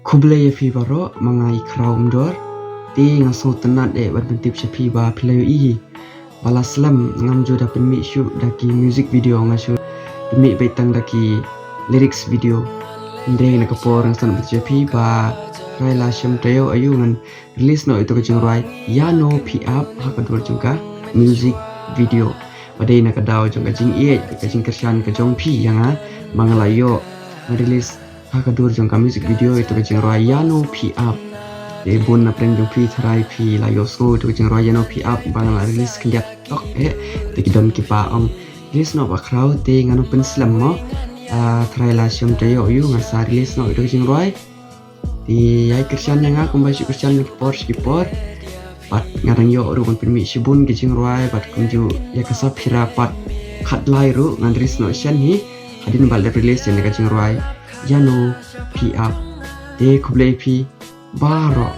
Kublai fi baro mangai kraum dor ti ngaso tenat berbentip sepi ba pilayo ihi balaslam ngam jo da penmi syu daki music video ngaso demi betang daki lyrics video ndeng na kapor ngasan sepi ba raila syam tayo ayu ngan release no itu kejeng rai ya No Phi Ap hakador jungka music video padai na kadau jung kajing kajing kersan kajong pi yang mangalayo release hakador jungka music video itu kejeng rai ya No Phi Ap de bun na preng jung pi tharai pi layo so itu kejeng rai ya No Phi Ap bangala release kendiat tok te kidon kipa om release no ba crowd te ngano penslam mo tharai la syam tayo ayu ngasa release no itu kejeng rai di ai kersan yang aku masih kersan skipor pat ngarang yo ru kon permi sibun kejing ruai pat kunju ya kasap hira pat khat lai ru ngandris no shan hi hadin bal release yang kejing ruai ya No Phi Ap de kublai pi baro